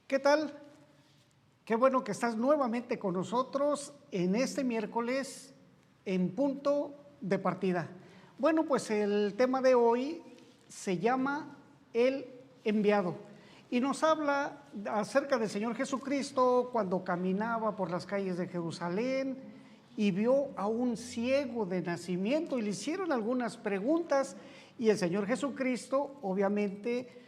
¿Qué tal? Qué bueno que estás nuevamente con nosotros en este miércoles en punto de partida. Bueno, pues el tema de hoy se llama El enviado y nos habla acerca del Señor Jesucristo cuando caminaba por las calles de Jerusalén y vio a un ciego de nacimiento y le hicieron algunas preguntas y el Señor Jesucristo obviamente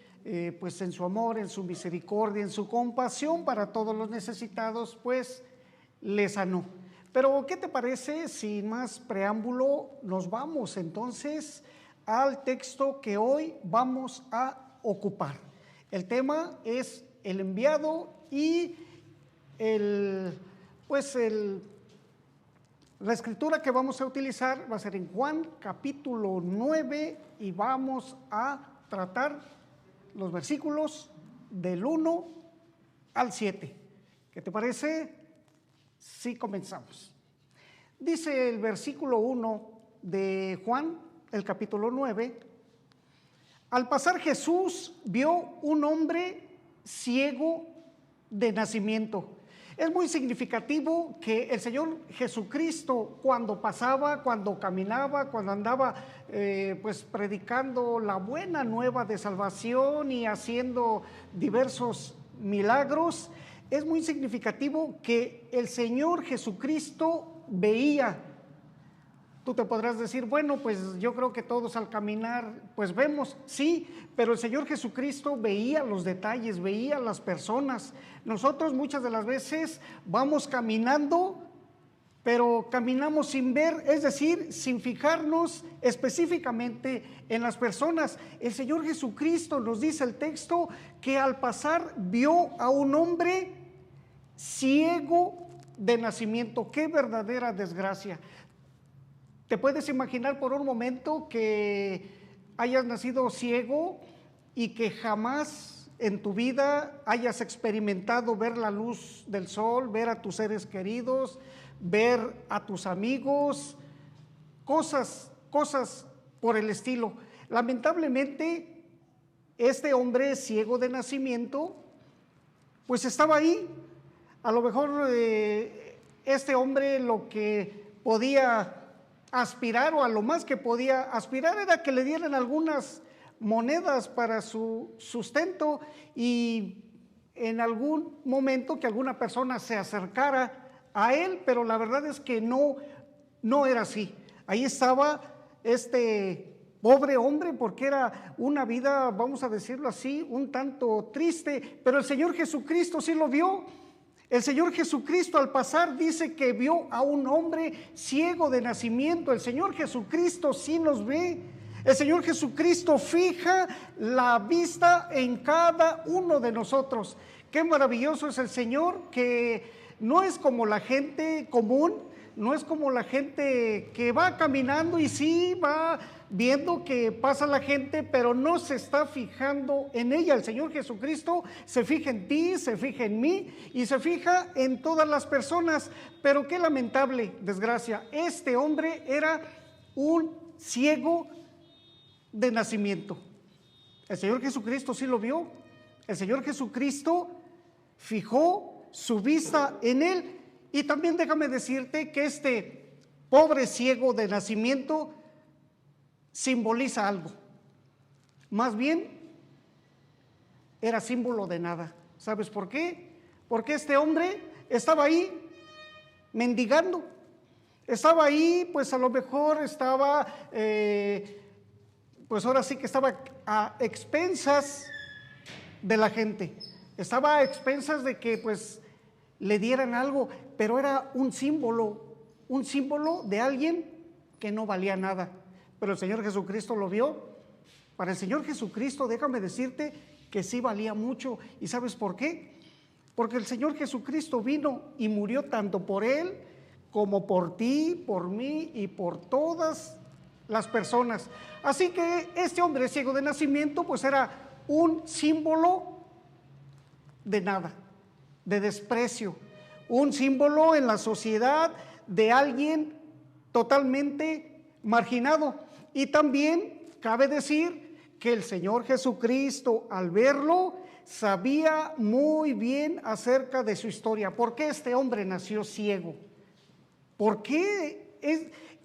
pues en su amor, en su misericordia, en su compasión para todos los necesitados, pues le sanó. Pero ¿qué te parece? Sin más preámbulo, nos vamos entonces al texto que hoy vamos a ocupar. El tema es el enviado y la escritura que vamos a utilizar va a ser en Juan capítulo 9 y vamos a tratar los versículos del 1 al 7. ¿Qué te parece? Sí, comenzamos. Dice el versículo 1 de Juan, el capítulo 9: al pasar Jesús vio un hombre ciego de nacimiento. Es muy significativo que el Señor Jesucristo cuando pasaba, cuando caminaba, cuando andaba pues predicando la buena nueva de salvación y haciendo diversos milagros, es muy significativo que el Señor Jesucristo veía. Tú te podrás decir, bueno, pues yo creo que todos al caminar, pues vemos, sí, pero el Señor Jesucristo veía los detalles, veía las personas. Nosotros muchas de las veces vamos caminando, pero caminamos sin ver, es decir, sin fijarnos específicamente en las personas. El Señor Jesucristo nos dice el texto que al pasar vio a un hombre ciego de nacimiento. ¡Qué verdadera desgracia! ¿Te puedes imaginar por un momento que hayas nacido ciego y que jamás en tu vida hayas experimentado ver la luz del sol, ver a tus seres queridos, ver a tus amigos, cosas por el estilo? Lamentablemente, este hombre ciego de nacimiento, pues estaba ahí. A lo mejor este hombre lo que podía aspirar, o a lo más que podía aspirar, era que le dieran algunas monedas para su sustento y en algún momento que alguna persona se acercara a él, pero la verdad es que no era así. Ahí estaba este pobre hombre, porque era una vida, vamos a decirlo así, un tanto triste, pero el Señor Jesucristo sí lo vio. El Señor Jesucristo al pasar dice que vio a un hombre ciego de nacimiento. El Señor Jesucristo sí nos ve. El Señor Jesucristo fija la vista en cada uno de nosotros. Qué maravilloso es el Señor, que no es como la gente común, no es como la gente que va caminando y sí va viendo que pasa la gente, pero no se está fijando en ella. El Señor Jesucristo se fija en ti, se fija en mí y se fija en todas las personas. Pero qué lamentable desgracia, este hombre era un ciego de nacimiento. El Señor Jesucristo sí lo vio. El Señor Jesucristo fijó su vista en él. Y también déjame decirte que este pobre ciego de nacimiento simboliza algo. Más bien, era símbolo de nada. ¿Sabes por qué? Porque este hombre estaba ahí mendigando. Estaba ahí, pues a lo mejor estaba, pues ahora sí que estaba a expensas de la gente. Estaba a expensas de que pues le dieran algo, pero era un símbolo de alguien que no valía nada. Pero el Señor Jesucristo lo vio. Para el Señor Jesucristo, déjame decirte que sí valía mucho. ¿Y sabes por qué? Porque el Señor Jesucristo vino y murió tanto por él como por ti, por mí y por todas las personas. Así que este hombre ciego de nacimiento pues era un símbolo de nada, de desprecio, un símbolo en la sociedad de alguien totalmente marginado. Y también cabe decir que el Señor Jesucristo, al verlo, sabía muy bien acerca de su historia. ¿Por qué este hombre nació ciego? ¿Por qué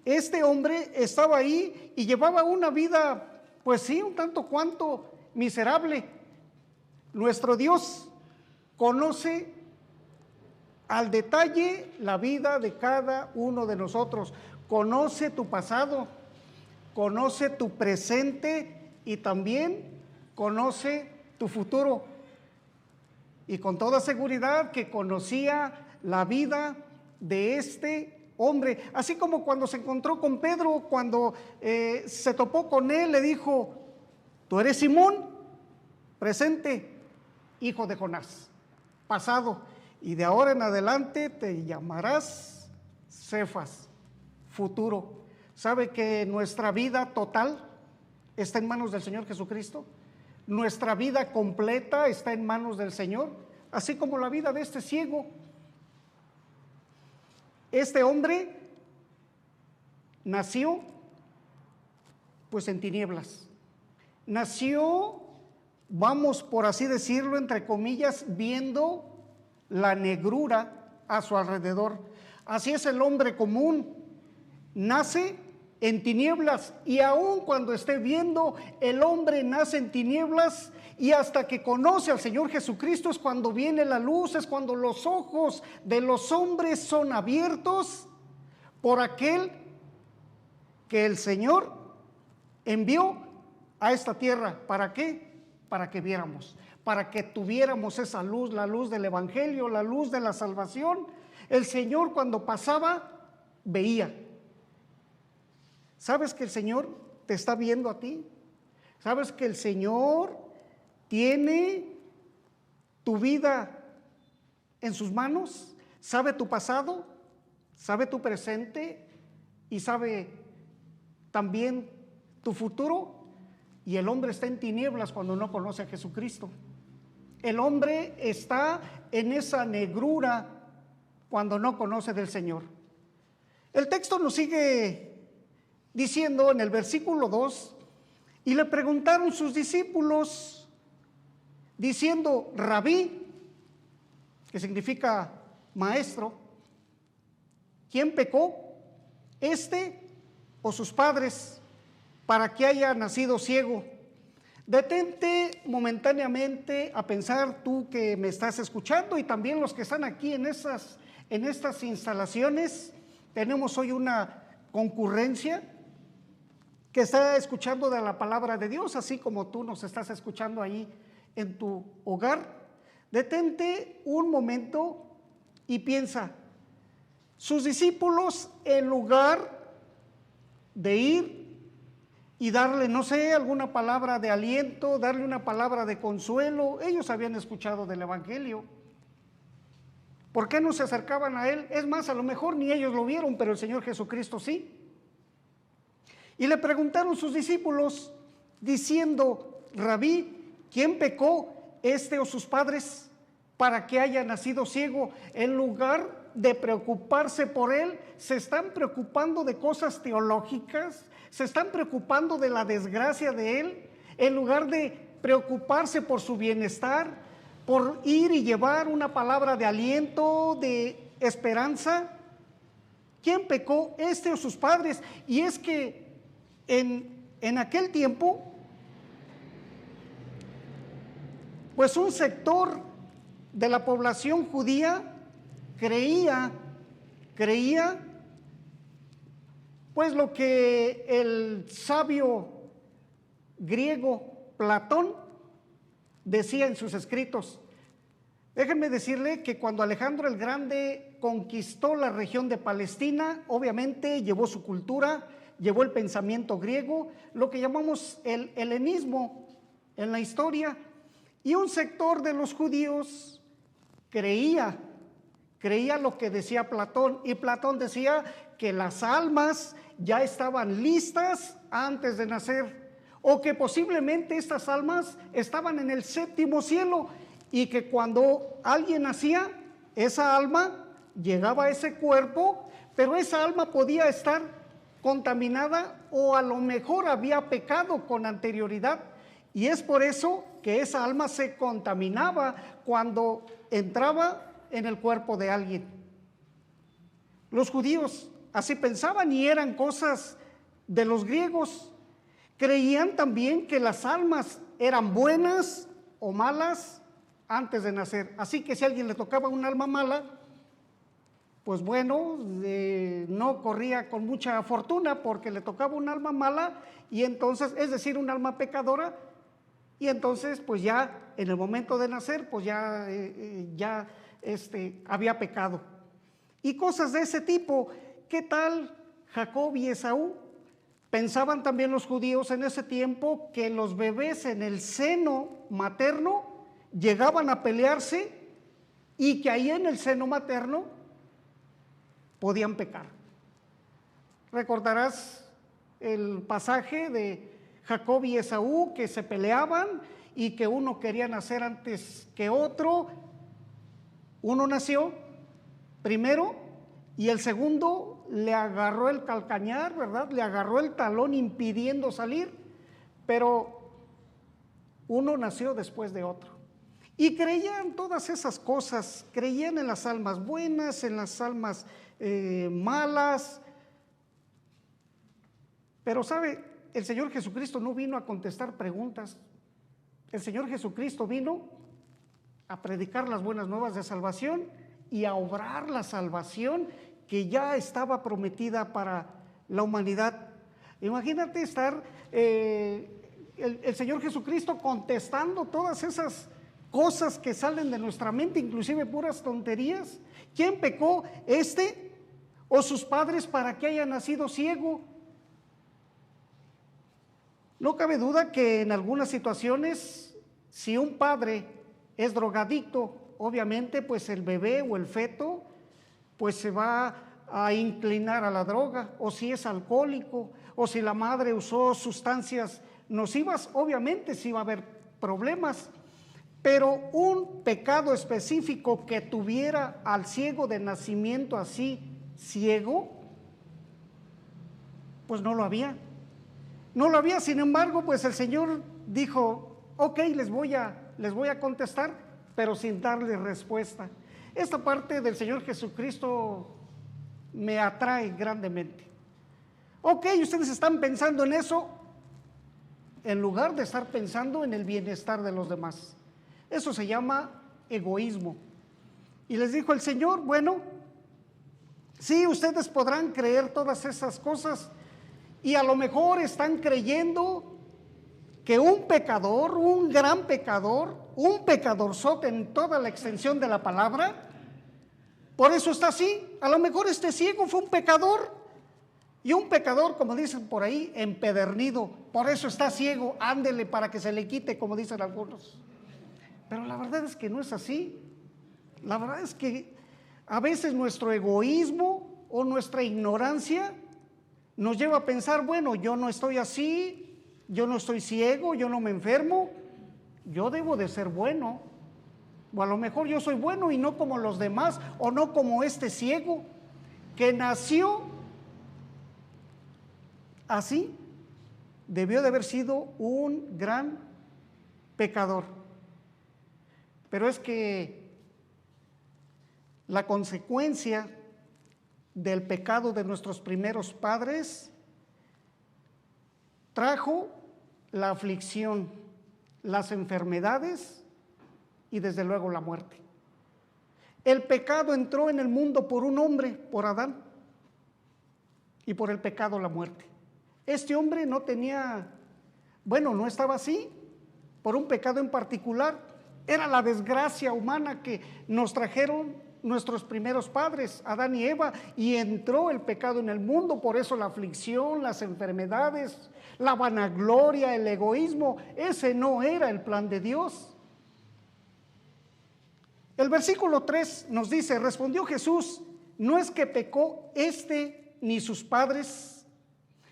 este hombre estaba ahí y llevaba una vida, pues sí, un tanto cuanto miserable? Nuestro Dios conoce al detalle la vida de cada uno de nosotros. Conoce tu pasado, conoce tu presente y también conoce tu futuro. Y con toda seguridad que conocía la vida de este hombre. Así como cuando se encontró con Pedro, cuando se topó con él, le dijo: tú eres Simón, presente, hijo de Jonás. Pasado, y de ahora en adelante te llamarás Cefas, futuro. ¿Sabe que nuestra vida total está en manos del Señor Jesucristo? Nuestra vida completa está en manos del Señor, así como la vida de este ciego. Este hombre nació pues en tinieblas. Nació, vamos por así decirlo, entre comillas, viendo la negrura a su alrededor. Así es el hombre común, nace en tinieblas, y aun cuando esté viendo, el hombre nace en tinieblas, y hasta que conoce al Señor Jesucristo es cuando viene la luz, es cuando los ojos de los hombres son abiertos por aquel que el Señor envió a esta tierra. ¿Para qué? Para que viéramos, para que tuviéramos esa luz, la luz del Evangelio, la luz de la salvación. El Señor, cuando pasaba, veía. ¿Sabes que el Señor te está viendo a ti? ¿Sabes que el Señor tiene tu vida en sus manos? ¿Sabe tu pasado? ¿Sabe tu presente? ¿Y sabe también tu futuro? Y el hombre está en tinieblas cuando no conoce a Jesucristo. El hombre está en esa negrura cuando no conoce del Señor. El texto nos sigue diciendo en el versículo 2: y le preguntaron sus discípulos, diciendo: Rabí, que significa maestro, ¿quién pecó, este o sus padres, para que haya nacido ciego? Detente momentáneamente a pensar, tú que me estás escuchando, y también los que están aquí en estas instalaciones. Tenemos hoy una concurrencia que está escuchando de la palabra de Dios, así como tú nos estás escuchando ahí en tu hogar. Detente un momento y piensa: sus discípulos, en lugar de ir y darle, no sé, alguna palabra de aliento, darle una palabra de consuelo, ellos habían escuchado del Evangelio. ¿Por qué no se acercaban a él? Es más, a lo mejor ni ellos lo vieron, pero el Señor Jesucristo sí. Y le preguntaron sus discípulos, diciendo: Rabí, ¿quién pecó, este o sus padres, para que haya nacido ciego? En lugar de preocuparse por él, se están preocupando de cosas teológicas, se están preocupando de la desgracia de él, en lugar de preocuparse por su bienestar, por ir y llevar una palabra de aliento, de esperanza. ¿Quién pecó, este o sus padres? Y es que en aquel tiempo, pues un sector de la población judía creía pues lo que el sabio griego Platón decía en sus escritos. Déjenme decirle que cuando Alejandro el Grande conquistó la región de Palestina, obviamente llevó su cultura, llevó el pensamiento griego, lo que llamamos el helenismo en la historia, y un sector de los judíos creía lo que decía Platón, y Platón decía que las almas ya estaban listas antes de nacer, o que posiblemente estas almas estaban en el séptimo cielo, y que cuando alguien nacía, esa alma llegaba a ese cuerpo, pero esa alma podía estar contaminada o a lo mejor había pecado con anterioridad, y es por eso que esa alma se contaminaba cuando entraba en el cuerpo de alguien. Los judíos así pensaban y eran cosas de los griegos. Creían también que las almas eran buenas o malas antes de nacer. Así que si a alguien le tocaba un alma mala, pues bueno, no corría con mucha fortuna porque le tocaba un alma mala y entonces, es decir, un alma pecadora, y entonces pues ya en el momento de nacer pues ya había pecado. Y cosas de ese tipo. ¿Qué tal Jacob y Esaú? Pensaban también los judíos en ese tiempo que los bebés en el seno materno llegaban a pelearse y que ahí en el seno materno podían pecar. Recordarás el pasaje de Jacob y Esaú que se peleaban y que uno quería nacer antes que otro. Uno nació primero y el segundo le agarró el calcañar, ¿verdad? Le agarró el talón impidiendo salir, pero uno nació después de otro. Y creían todas esas cosas, creían en las almas buenas, en las almas malas. Pero sabe, el Señor Jesucristo no vino a contestar preguntas. El Señor Jesucristo vino a predicar las buenas nuevas de salvación y a obrar la salvación que ya estaba prometida para la humanidad. Imagínate estar el Señor Jesucristo contestando todas esas cosas que salen de nuestra mente, inclusive puras tonterías. ¿Quién pecó, o sus padres, para que haya nacido ciego? No cabe duda que en algunas situaciones, si un padre es drogadicto, obviamente pues el bebé o el feto pues se va a inclinar a la droga, o si es alcohólico, o si la madre usó sustancias nocivas, obviamente sí va a haber problemas. Pero un pecado específico que tuviera al ciego de nacimiento así ciego, pues no lo había. No lo había. Sin embargo, pues el Señor dijo: ok, les voy a contestar, pero sin darle respuesta. Esta parte del Señor Jesucristo me atrae grandemente. Ok, ustedes están pensando en eso en lugar de estar pensando en el bienestar de los demás. Eso se llama egoísmo. Y les dijo el Señor: bueno, sí, ustedes podrán creer todas esas cosas y a lo mejor están creyendo que un pecador, un gran pecador, un pecadorzote en toda la extensión de la palabra, por eso está así. A lo mejor este ciego fue un pecador, y un pecador, como dicen por ahí, empedernido, por eso está ciego, ándele para que se le quite, como dicen algunos. Pero la verdad es que no es así. La verdad es que a veces nuestro egoísmo o nuestra ignorancia nos lleva a pensar: bueno, yo no estoy así, yo no estoy ciego, yo no me enfermo, yo debo de ser bueno. O a lo mejor yo soy bueno y no como los demás, o no como este ciego que nació así. Debió de haber sido un gran pecador. Pero es que la consecuencia del pecado de nuestros primeros padres trajo la aflicción, las enfermedades y desde luego la muerte. El pecado entró en el mundo por un hombre, por Adán, y por el pecado la muerte. Este hombre no tenía, no estaba así por un pecado en particular. Era la desgracia humana que nos trajeron nuestros primeros padres, Adán y Eva, y entró el pecado en el mundo. Por eso la aflicción, las enfermedades, la vanagloria, el egoísmo. Ese no era el plan de Dios. El versículo 3 nos dice: respondió Jesús: no es que pecó ni sus padres,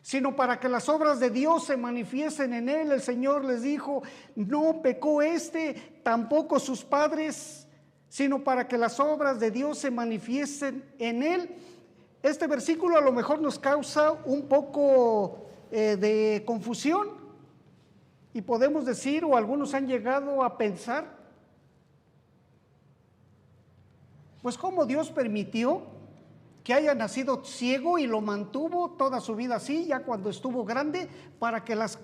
sino para que las obras de Dios se manifiesten en él. El Señor les dijo: no pecó tampoco sus padres, sino para que las obras de Dios se manifiesten en él. Este versículo a lo mejor nos causa un poco de confusión, Y podemos decir, o algunos han llegado a pensar, pues cómo Dios permitió que haya nacido ciego y lo mantuvo toda su vida así, ya cuando estuvo grande, para que las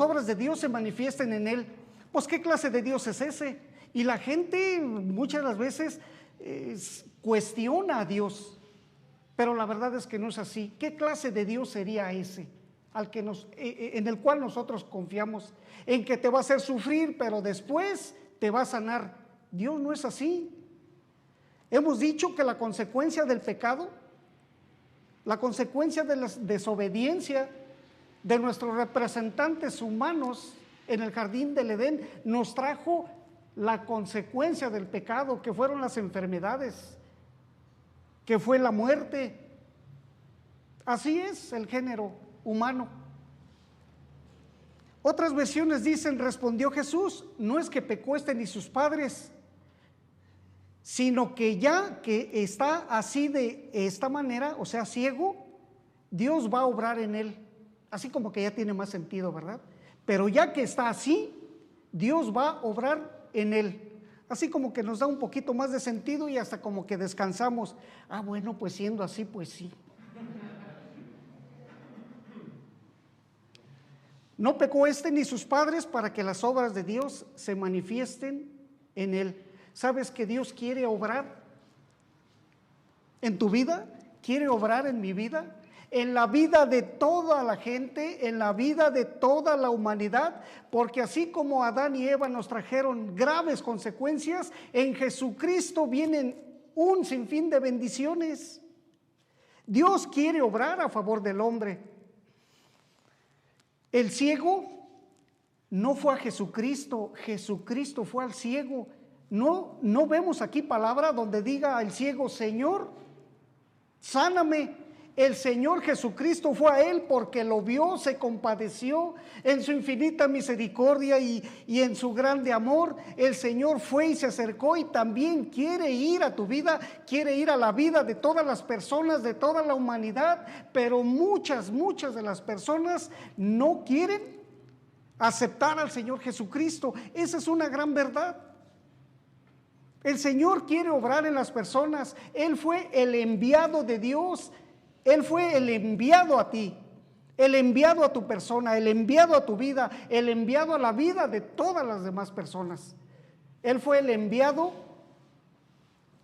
obras de Dios se manifiesten en él. Pues ¿qué clase de Dios es ese? Y la gente muchas de las veces cuestiona a Dios, pero la verdad es que no es así. ¿Qué clase de Dios sería ese en el cual nosotros confiamos? En que te va a hacer sufrir, pero después te va a sanar. Dios no es así. Hemos dicho que la consecuencia del pecado, la consecuencia de la desobediencia de nuestros representantes humanos en el jardín del Edén, nos trajo la consecuencia del pecado, que fueron las enfermedades, que fue la muerte. Así es el género humano. Otras versiones dicen, respondió Jesús, no es que pecó ni sus padres, sino que ya que está así de esta manera, o sea, ciego, Dios va a obrar en él. Así como que ya tiene más sentido, ¿verdad? Pero ya que está así, Dios va a obrar en él. Así como que nos da un poquito más de sentido y hasta como que descansamos. Ah, bueno, pues siendo así, pues sí. No pecó ni sus padres para que las obras de Dios se manifiesten en él. ¿Sabes que Dios quiere obrar en tu vida? ¿Quiere obrar en mi vida? En la vida de toda la gente, en la vida de toda la humanidad, porque así como Adán y Eva nos trajeron graves consecuencias, en Jesucristo vienen un sinfín de bendiciones. Dios quiere obrar a favor del hombre. El ciego no fue a Jesucristo, Jesucristo fue al ciego. No vemos aquí palabra donde diga el ciego, Señor, sáname. El Señor Jesucristo fue a él porque lo vio, se compadeció en su infinita misericordia y en su grande amor. El Señor fue y se acercó y también quiere ir a tu vida, quiere ir a la vida de todas las personas, de toda la humanidad, pero muchas de las personas no quieren aceptar al Señor Jesucristo. Esa es una gran verdad. El Señor quiere obrar en las personas. Él fue el enviado de Dios. Él fue el enviado a ti, el enviado a tu persona, el enviado a tu vida, el enviado a la vida de todas las demás personas. Él fue el enviado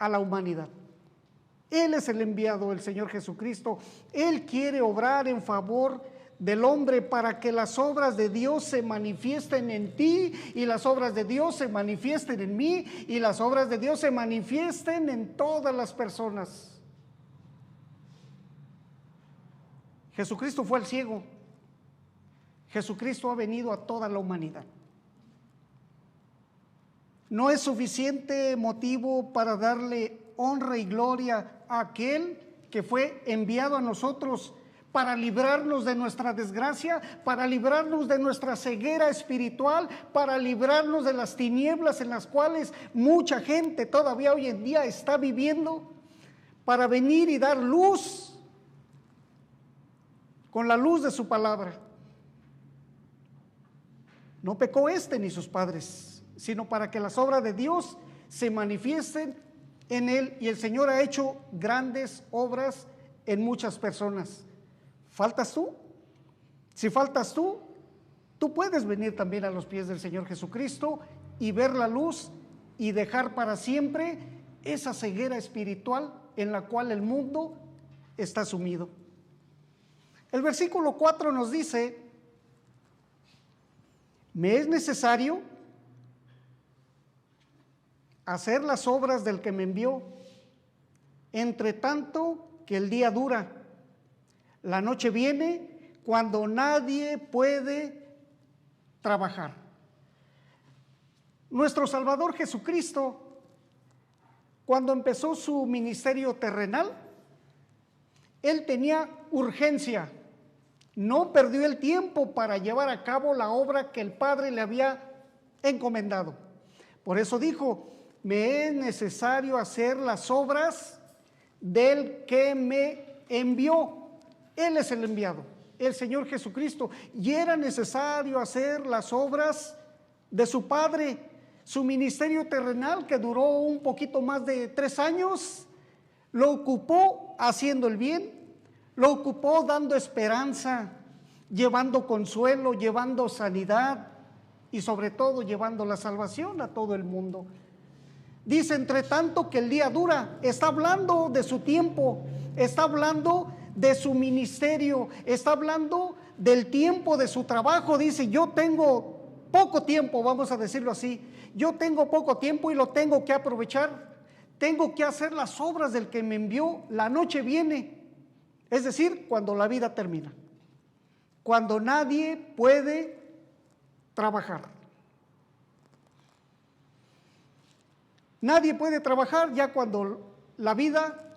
a la humanidad. Él es el enviado, el Señor Jesucristo. Él quiere obrar en favor del hombre para que las obras de Dios se manifiesten en ti y las obras de Dios se manifiesten en mí y las obras de Dios se manifiesten en todas las personas. Jesucristo fue al ciego. Jesucristo ha venido a toda la humanidad. No es suficiente motivo para darle honra y gloria a aquel que fue enviado a nosotros para librarnos de nuestra desgracia, para librarnos de nuestra ceguera espiritual, para librarnos de las tinieblas en las cuales mucha gente todavía hoy en día está viviendo, para venir y dar luz con la luz de su palabra. No pecó ni sus padres, sino para que las obras de Dios se manifiesten en él. Y el Señor ha hecho grandes obras en muchas personas. ¿Faltas tú? Si faltas tú puedes venir también a los pies del Señor Jesucristo y ver la luz y dejar para siempre esa ceguera espiritual en la cual el mundo está sumido. El versículo 4 nos dice, me es necesario hacer las obras del que me envió, entre tanto que el día dura. La noche viene cuando nadie puede trabajar. Nuestro Salvador Jesucristo, cuando empezó su ministerio terrenal, Él tenía urgencia. No perdió el tiempo para llevar a cabo la obra que el Padre le había encomendado. Por eso dijo, me es necesario hacer las obras del que me envió. Él es el enviado. el Señor Jesucristo, y era necesario hacer las obras de su Padre. Su ministerio terrenal, que duró un poquito más de 3 años, lo ocupó haciendo el bien, lo ocupó dando esperanza, llevando consuelo, llevando sanidad y sobre todo llevando la salvación a todo el mundo. Dice, entre tanto que el día dura, está hablando de su tiempo, está hablando de su ministerio, está hablando del tiempo de su trabajo. Dice, yo tengo poco tiempo, vamos a decirlo así, yo tengo poco tiempo y lo tengo que aprovechar. Tengo que hacer las obras del que me envió. La noche viene, es decir, cuando la vida termina, cuando nadie puede trabajar. Nadie puede trabajar ya cuando la vida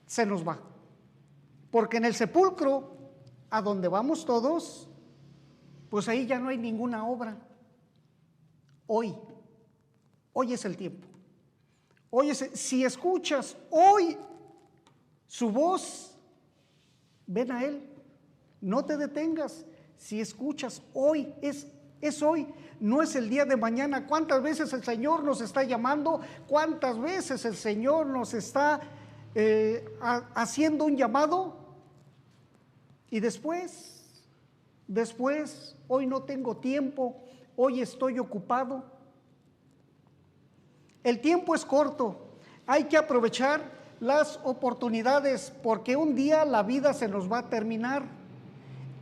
se nos va. Porque en el sepulcro, a donde vamos todos, pues ahí ya no hay ninguna obra. Hoy es el tiempo. Si escuchas hoy su voz, ven a Él, no te detengas. Si escuchas hoy, es hoy, no es el día de mañana. ¿Cuántas veces el Señor nos está llamando? ¿Cuántas veces el Señor nos está haciendo un llamado? Y después, hoy no tengo tiempo, hoy estoy ocupado. El tiempo es corto, hay que aprovechar las oportunidades, porque un día la vida se nos va a terminar.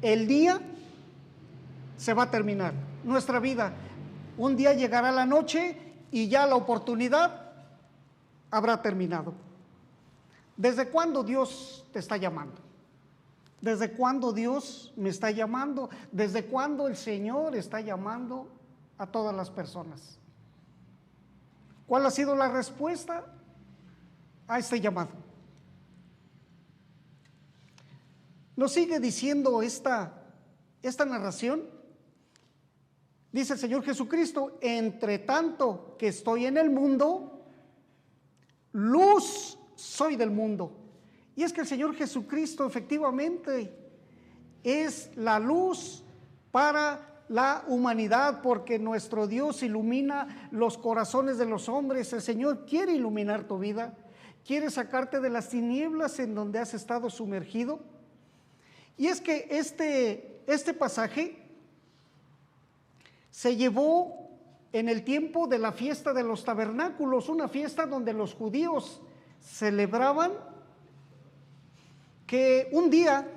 El día se va a terminar, nuestra vida. Un día llegará la noche y ya la oportunidad habrá terminado. ¿Desde cuándo Dios te está llamando? ¿Desde cuándo Dios me está llamando? ¿Desde cuándo el Señor está llamando a todas las personas? ¿Cuál ha sido la respuesta a este llamado? Nos sigue diciendo esta narración. Dice el Señor Jesucristo, entre tanto que estoy en el mundo, luz soy del mundo. Y es que el Señor Jesucristo efectivamente es la luz para la humanidad, porque nuestro Dios ilumina los corazones de los hombres. El Señor quiere iluminar tu vida, quiere sacarte de las tinieblas en donde has estado sumergido. Y es que este pasaje se llevó en el tiempo de la fiesta de los tabernáculos, una fiesta donde los judíos celebraban que un día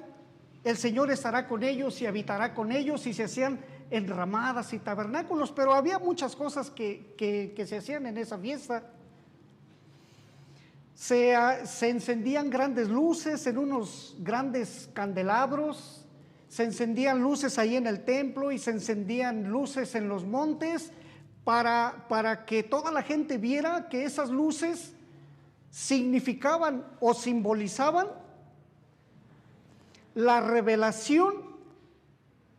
el Señor estará con ellos y habitará con ellos, y se hacían enramadas y tabernáculos, pero había muchas cosas que se hacían en esa fiesta. Se encendían grandes luces en unos grandes candelabros, se encendían luces ahí en el templo y se encendían luces en los montes para que toda la gente viera que esas luces significaban o simbolizaban la revelación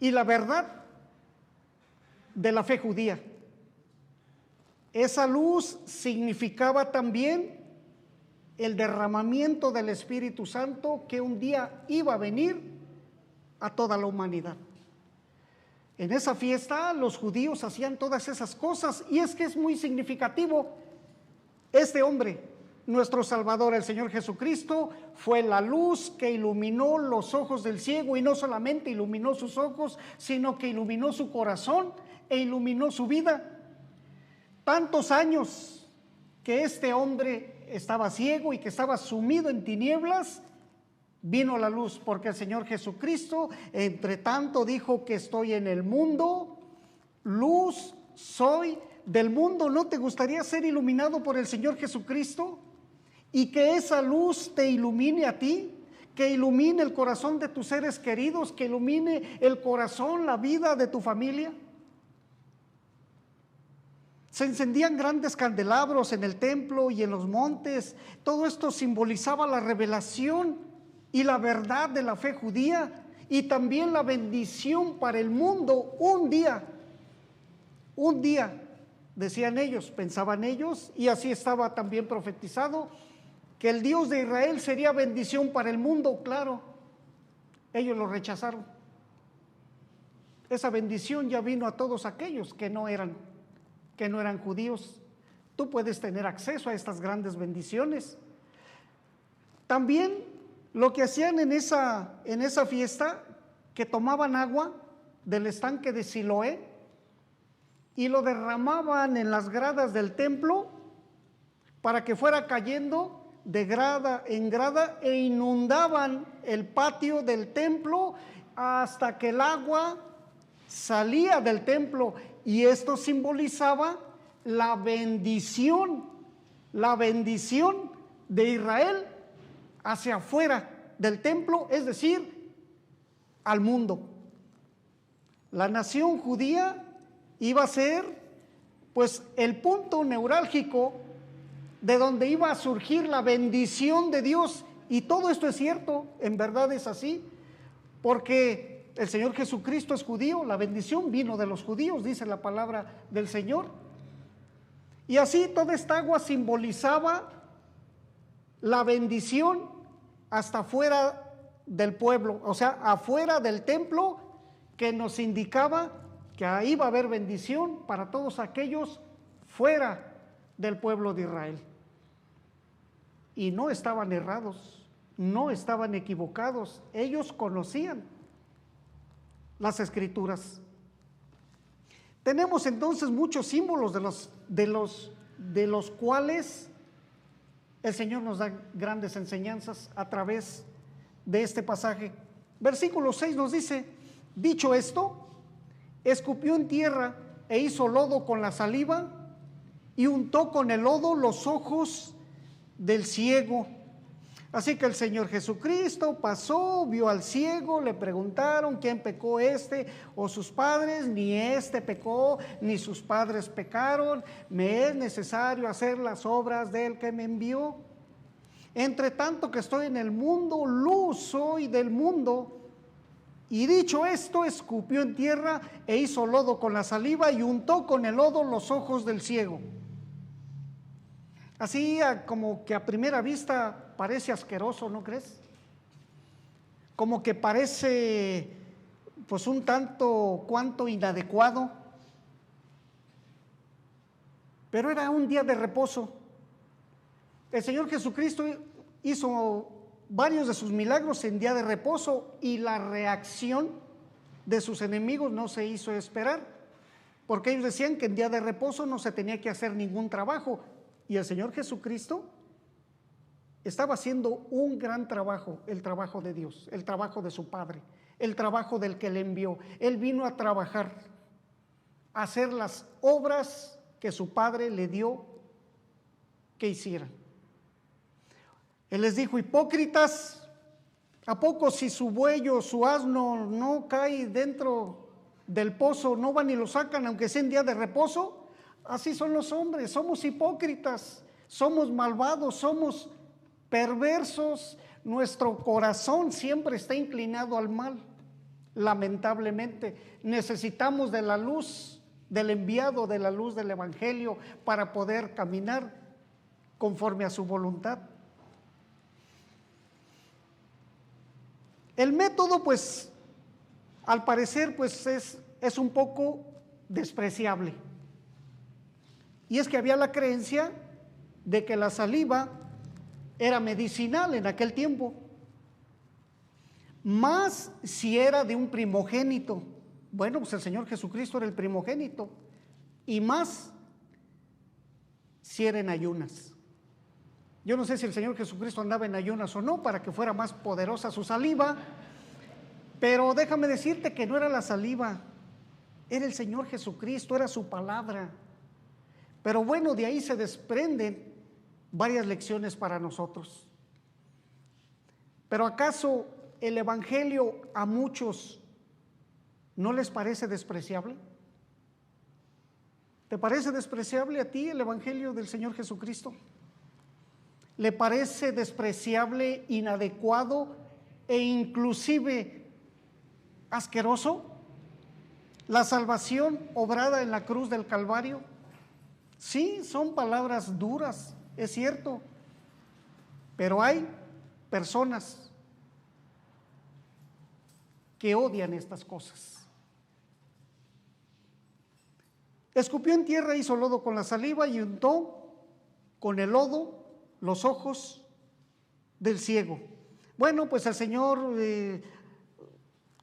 y la verdad de la fe judía. Esa luz significaba también el derramamiento del Espíritu Santo que un día iba a venir a toda la humanidad. En esa fiesta los judíos hacían todas esas cosas, y es que es muy significativo. Este hombre, nuestro Salvador, el Señor Jesucristo, fue la luz que iluminó los ojos del ciego, y no solamente iluminó sus ojos, sino que iluminó su corazón e iluminó su vida. Tantos años que este hombre estaba ciego y que estaba sumido en tinieblas, vino la luz, porque el Señor Jesucristo, entre tanto, dijo que estoy en el mundo, luz soy del mundo. ¿No te gustaría ser iluminado por el Señor Jesucristo? Y que esa luz te ilumine a ti, que ilumine el corazón de tus seres queridos, que ilumine el corazón, la vida de tu familia. Se encendían grandes candelabros en el templo y en los montes. Todo esto simbolizaba la revelación y la verdad de la fe judía, y también la bendición para el mundo. Un día, decían ellos, pensaban ellos, y así estaba también profetizado, que el Dios de Israel sería bendición para el mundo. Claro, ellos lo rechazaron. esa bendición ya vino a todos aquellos que no eran judíos. Tú puedes tener acceso a estas grandes bendiciones. También lo que hacían en esa fiesta, que tomaban agua del estanque de Siloé y lo derramaban en las gradas del templo para que fuera cayendo de grada en grada e inundaban el patio del templo hasta que el agua salía del templo, y esto simbolizaba la bendición de Israel hacia afuera del templo, es decir, al mundo. La nación judía iba a ser pues el punto neurálgico de donde iba a surgir la bendición de Dios. Y todo esto es cierto, en verdad es así, porque el Señor Jesucristo es judío, la bendición vino de los judíos, dice la palabra del Señor. Y así toda esta agua simbolizaba la bendición hasta afuera del pueblo, o sea, afuera del templo, que nos indicaba que ahí va a haber bendición para todos aquellos fuera del pueblo de Israel. Y no estaban errados, no estaban equivocados, ellos conocían las Escrituras. Tenemos entonces muchos símbolos de los cuales el Señor nos da grandes enseñanzas a través de este pasaje. Versículo 6 nos dice: dicho esto, escupió en tierra e hizo lodo con la saliva y untó con el lodo los ojos del ciego. Así que el Señor Jesucristo pasó, vio al ciego, le preguntaron quién pecó, este o sus padres. Ni este pecó, ni sus padres pecaron. Me es necesario hacer las obras del que me envió. Entre tanto que estoy en el mundo, luz soy del mundo. Y dicho esto, escupió en tierra e hizo lodo con la saliva y untó con el lodo los ojos del ciego. Así como que a primera vista parece asqueroso, ¿no crees? Como que parece pues un tanto cuanto inadecuado. Pero era un día de reposo. El Señor Jesucristo hizo varios de sus milagros en día de reposo, y la reacción de sus enemigos no se hizo esperar, porque ellos decían que en día de reposo no se tenía que hacer ningún trabajo. Y el Señor Jesucristo estaba haciendo un gran trabajo, el trabajo de Dios, el trabajo de su Padre, el trabajo del que le envió. Él vino a trabajar, a hacer las obras que su Padre le dio que hiciera. Él les dijo: hipócritas, ¿a poco si su buey o su asno no cae dentro del pozo, no van y lo sacan aunque sea en día de reposo? Así son los hombres, somos hipócritas, somos malvados, somos perversos, nuestro corazón siempre está inclinado al mal, lamentablemente. Necesitamos de la luz del enviado, de la luz del Evangelio, para poder caminar conforme a su voluntad. El método, pues, al parecer, pues es un poco despreciable. Y es que había la creencia de que la saliva era medicinal en aquel tiempo, más si era de un primogénito. Bueno, pues el Señor Jesucristo era el primogénito, y más si era en ayunas. Yo no sé si el Señor Jesucristo andaba en ayunas o no, para que fuera más poderosa su saliva, pero déjame decirte que no era la saliva, era el Señor Jesucristo, era su palabra. Pero bueno, de ahí se desprenden varias lecciones para nosotros. Pero ¿acaso el Evangelio a muchos no les parece despreciable? ¿Te parece despreciable a ti el Evangelio del Señor Jesucristo? ¿Le parece despreciable, inadecuado e inclusive asqueroso la salvación obrada en la cruz del Calvario? Sí, son palabras duras, es cierto, pero hay personas que odian estas cosas. Escupió en tierra, hizo lodo con la saliva y untó con el lodo los ojos del ciego. Bueno, pues el Señor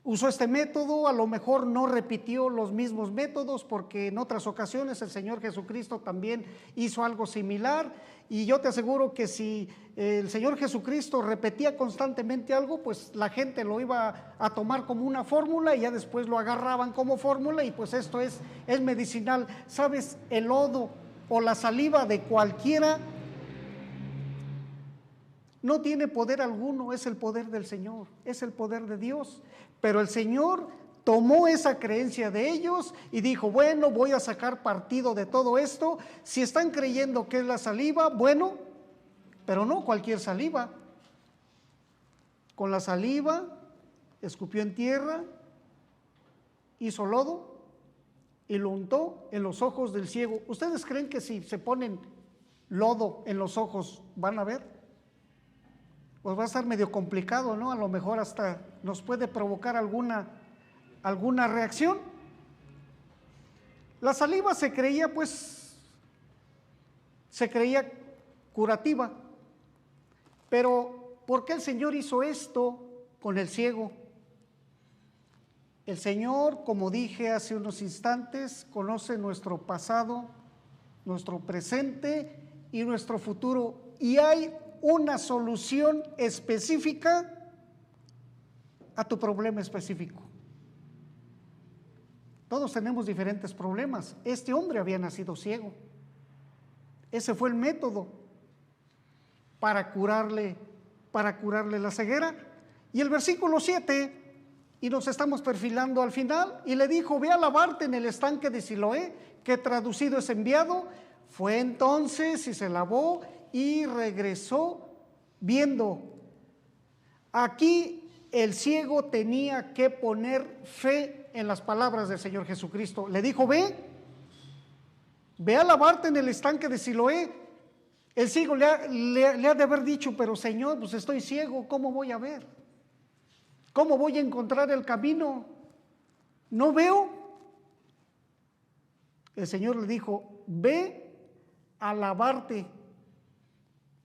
usó este método, a lo mejor no repitió los mismos métodos, porque en otras ocasiones el Señor Jesucristo también hizo algo similar, y yo te aseguro que si el Señor Jesucristo repetía constantemente algo, pues la gente lo iba a tomar como una fórmula y ya después lo agarraban como fórmula, y pues esto es medicinal. ¿Sabes? El lodo o la saliva de cualquiera no tiene poder alguno, es el poder del Señor, es el poder de Dios. Pero el Señor tomó esa creencia de ellos y dijo, bueno, voy a sacar partido de todo esto. Si están creyendo que es la saliva, bueno, pero no cualquier saliva. Con la saliva escupió en tierra, hizo lodo y lo untó en los ojos del ciego. ¿Ustedes creen que si se ponen lodo en los ojos van a ver? Pues va a estar medio complicado, ¿no? A lo mejor hasta nos puede provocar alguna reacción. La saliva se creía curativa, pero ¿por qué el Señor hizo esto con el ciego? El Señor, como dije hace unos instantes, conoce nuestro pasado, nuestro presente y nuestro futuro, y hay una solución específica a tu problema específico. Todos tenemos diferentes problemas. Este hombre había nacido ciego. Ese fue el método para curarle la ceguera. Y el versículo 7, y nos estamos perfilando al final, y le dijo, ve a lavarte en el estanque de Siloé, que traducido es enviado. Fue entonces y se lavó y regresó viendo. Aquí el ciego tenía que poner fe en las palabras del Señor Jesucristo. Le dijo, ve a lavarte en el estanque de Siloé. El ciego le ha de haber dicho, pero Señor, pues estoy ciego, ¿cómo voy a ver? ¿Cómo voy a encontrar el camino? ¿No veo? El Señor le dijo, ve a lavarte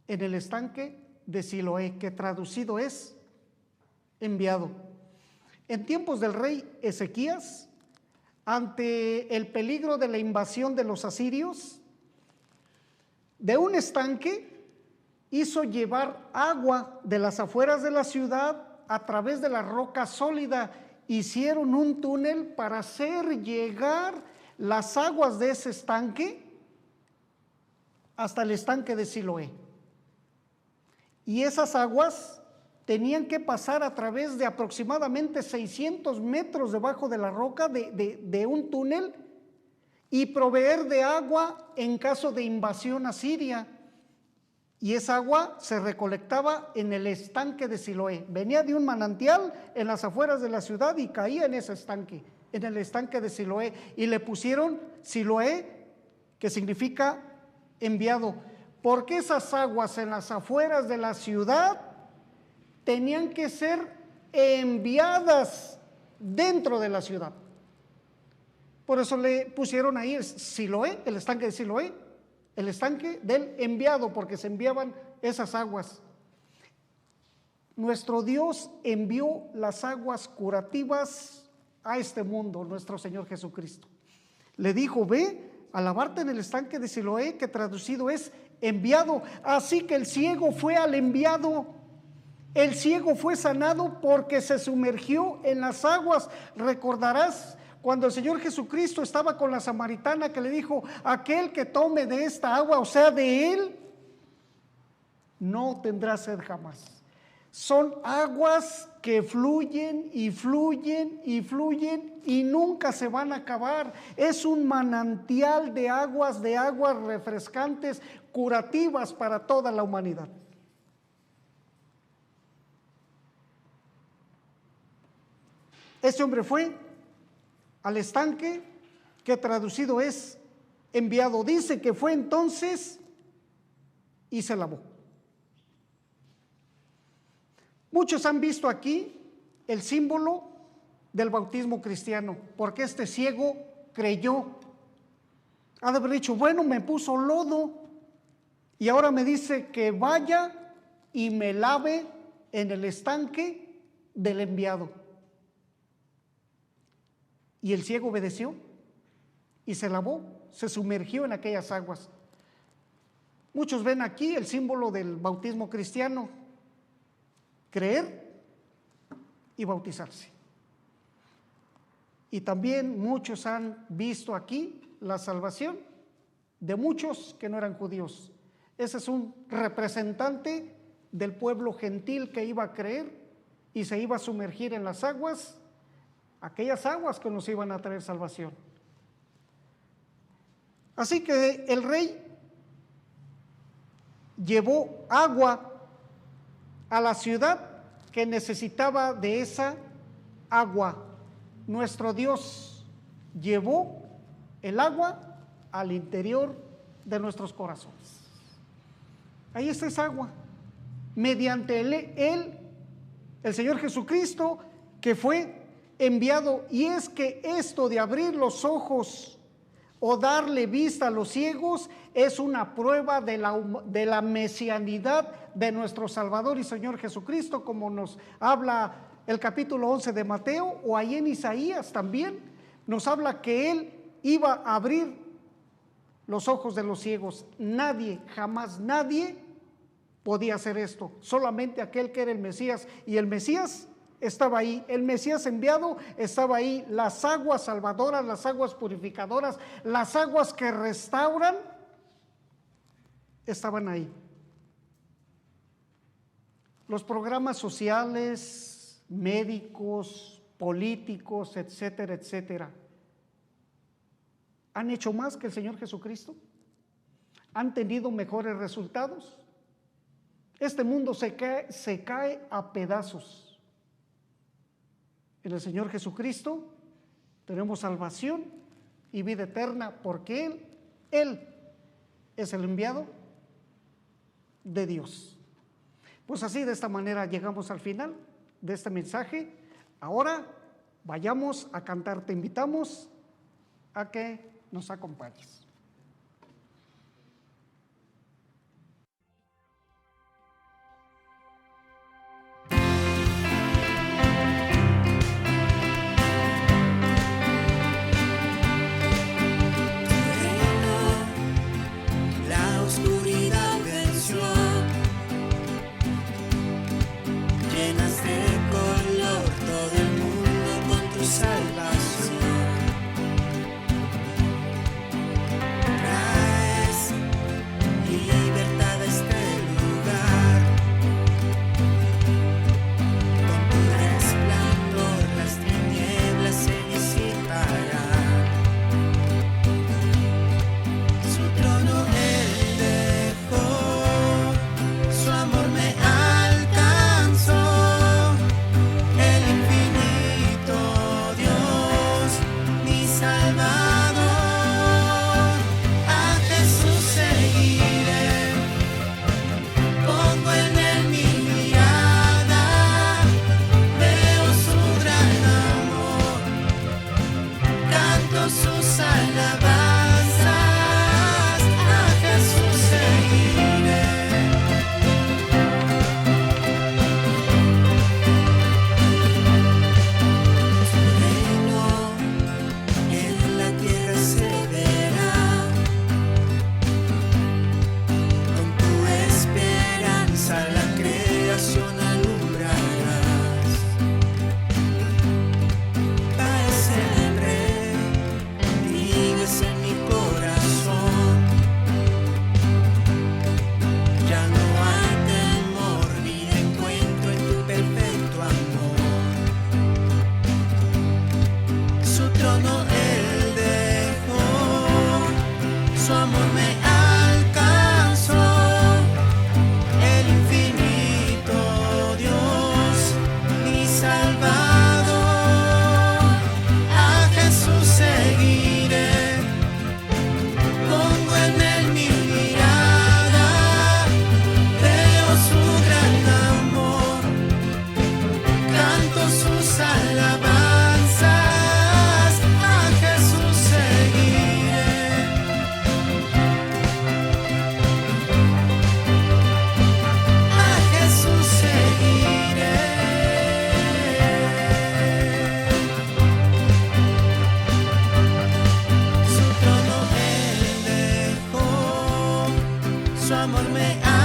en el estanque de Siloé, que traducido es enviado. En tiempos del rey Ezequías, ante el peligro de la invasión de los asirios, de un estanque hizo llevar agua de las afueras de la ciudad a través de la roca sólida. Hicieron un túnel para hacer llegar las aguas de ese estanque hasta el estanque de Siloé. Y esas aguas tenían que pasar a través de aproximadamente 600 metros debajo de la roca de un túnel y proveer de agua en caso de invasión asiria. Y esa agua se recolectaba en el estanque de Siloé. Venía de un manantial en las afueras de la ciudad y caía en ese estanque, en el estanque de Siloé. Y le pusieron Siloé, que significa enviado, porque esas aguas en las afueras de la ciudad tenían que ser enviadas dentro de la ciudad. Por eso le pusieron ahí Siloé, el estanque de Siloé, el estanque del enviado, porque se enviaban esas aguas. Nuestro Dios envió las aguas curativas a este mundo, nuestro Señor Jesucristo. Le dijo, ve a lavarte en el estanque de Siloé, que traducido es enviado. Así que el ciego fue al enviado. El ciego fue sanado porque se sumergió en las aguas. Recordarás cuando el Señor Jesucristo estaba con la samaritana, que le dijo, aquel que tome de esta agua, o sea, de él, no tendrá sed jamás. Son aguas que fluyen y fluyen y fluyen y nunca se van a acabar. Es un manantial de aguas refrescantes, curativas para toda la humanidad. Este hombre fue al estanque, que traducido es enviado. Dice que fue entonces y se lavó. Muchos han visto aquí el símbolo del bautismo cristiano, porque este ciego creyó Ha de haber dicho, bueno, me puso lodo y ahora me dice que vaya y me lave en el estanque del enviado. Y el ciego obedeció y se lavó, se sumergió en aquellas aguas. Muchos ven aquí el símbolo del bautismo cristiano: creer y bautizarse. Y también muchos han visto aquí la salvación de muchos que no eran judíos. Ese es un representante del pueblo gentil que iba a creer y se iba a sumergir en las aguas, aquellas aguas que nos iban a traer salvación. Así que el rey llevó agua a la ciudad que necesitaba de esa agua. Nuestro Dios llevó el agua al interior de nuestros corazones. Ahí está esa agua. Mediante él, el Señor Jesucristo, que fue enviado. Y es que esto de abrir los ojos o darle vista a los ciegos es una prueba de la mesianidad de nuestro Salvador y Señor Jesucristo, como nos habla el capítulo 11 de Mateo, o ahí en Isaías también nos habla que Él iba a abrir los ojos de los ciegos. Nadie, jamás nadie podía hacer esto, solamente aquel que era el Mesías, y el Mesías estaba ahí, el Mesías enviado estaba ahí. Las aguas salvadoras, las aguas purificadoras, las aguas que restauran, estaban ahí. Los programas sociales, médicos, políticos, etcétera, etcétera, ¿han hecho más que el Señor Jesucristo? ¿Han tenido mejores resultados? Este mundo se cae a pedazos. En el Señor Jesucristo tenemos salvación y vida eterna, porque Él es el enviado de Dios. Pues así, de esta manera llegamos al final de este mensaje. Ahora vayamos a cantar. Te invitamos a que nos acompañes. Salvación. su amor me